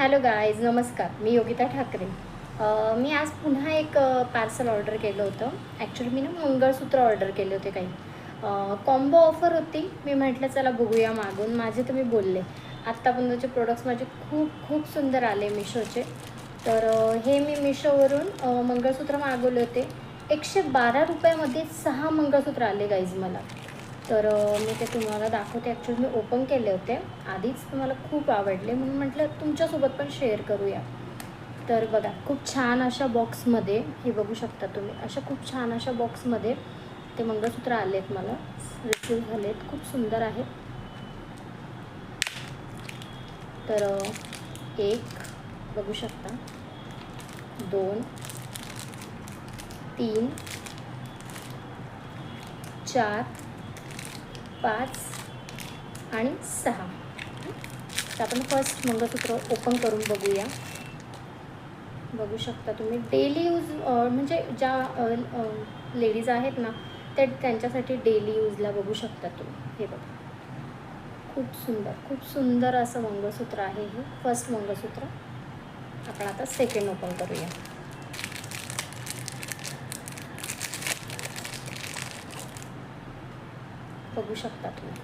Hello guys, नमस्कार. मी योगिता ठाकरे. मी आज पुन्हा एक पार्सल ऑर्डर केलं होतं. ॲक्च्युली मी ना मंगळसूत्र ऑर्डर केले होते काही. कॉम्बो ऑफर होती. मी म्हटलं चला बघूया मागून. माझे तुम्ही बोलले आत्तापर्यंतचे प्रोडक्ट्स माझे खूप खूप सुंदर आले मिशोचे. तर हे मी मिशोवरून मंगळसूत्र मागवले होते. 112 रुपयामध्ये 6 मंगळसूत्र आले गाईज मला. तर मी ते तुम्हाला दाखवते. ॲक्च्युली मी ओपन केले होते आधीच, तुम्हाला खूप आवडले म्हणून म्हटलं तुमच्यासोबत पण शेअर करूया. तर बघा, खूप छान अशा बॉक्समध्ये हे बघू शकता तुम्ही. अशा खूप छान अशा बॉक्समध्ये ते मंगळसूत्र आले आहेत, मला रिसीव झाले आहेत. खूप सुंदर आहेत. तर एक बघू शकता, 2, 3, 4, 5 आणि 6. तर आपण फर्स्ट मंगळसूत्र ओपन करून बघूया. बघू शकता तुम्ही. डेली यूज म्हणजे ज्या लेडीज आहेत ना, त्या त्यांच्यासाठी डेली यूजला बघू शकता तुम्ही. हे बघा, खूप सुंदर असं मंगळसूत्र आहे हे. फर्स्ट मंगळसूत्र. आपण आता सेकंड ओपन करूया. बघू शकता तुम्ही.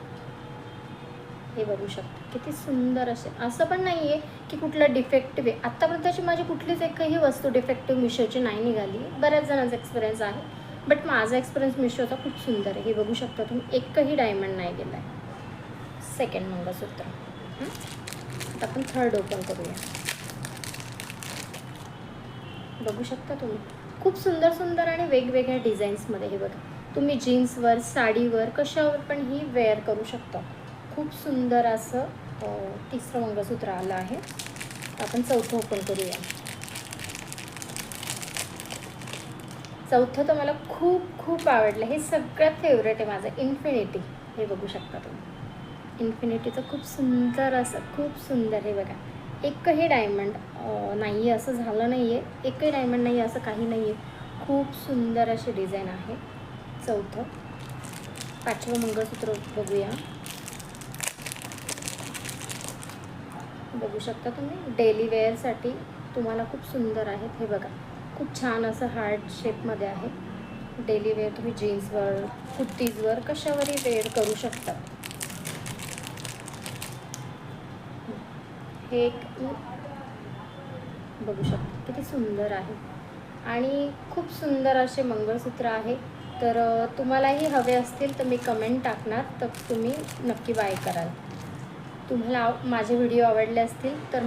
हे बघू शकता किती सुंदर असे. असं पण नाही आहे की कुठलं डिफेक्टिव्ह आहे. आत्तापर्यंतची माझी कुठलीच एकही वस्तू डिफेक्टिव्ह मिशोची नाही निघाली. बऱ्याच जणांचा एक्सपिरियंस आहे, बट माझा एक्सपिरियन्स मिशोचा खूप सुंदर आहे. हे बघू शकता तुम्ही. एकही डायमंड नाही गेला आहे. सेकंड मंगळसूत्र. आता आपण थर्ड ओपन करूया. बघू शकता तुम्ही. खूप सुंदर आणि वेगवेगळ्या डिझाईन्समध्ये. हे बघा, तुम्ही जीन्सवर, साडीवर, कशावर पण ही वेअर करू शकता. खूप सुंदर असं तिसरं मंगळसूत्र आलं आहे. आपण चौथं ओपन करूया. चौथं तर मला खूप आवडलं. हे सगळ्यात फेवरेट आहे माझं, इन्फिनिटी. हे बघू शकता तुम्ही. इन्फिनिटीचं खूप सुंदर असं, खूप सुंदर. हे बघा, एकही डायमंड नाही आहे असं झालं नाही आहे. एकही डायमंड नाही आहे असं काही नाही आहे. खूप सुंदर अशी डिझाईन आहे. चौथं. पाचवं मंगळसूत्र बघूया. बघू शकता तुम्ही. डेली वेअरसाठी तुम्हाला खूप सुंदर आहेत. हे बघा, खूप छान असं हार्ट शेपमध्ये आहे. डेली वेअर तुम्ही जीन्सवर, कुर्तीजवर, कशावरही वेअर करू शकता. हे एक बघू शकता किती सुंदर आहे. आणि खूप सुंदर असे मंगळसूत्र आहे. तर तुम्हालाही हवे असतील तर मी कमेंट टाकणार, तर तुम्ही नक्की बाय कराल. तुम्हाला माझे व्हिडिओ आवडले असतील तर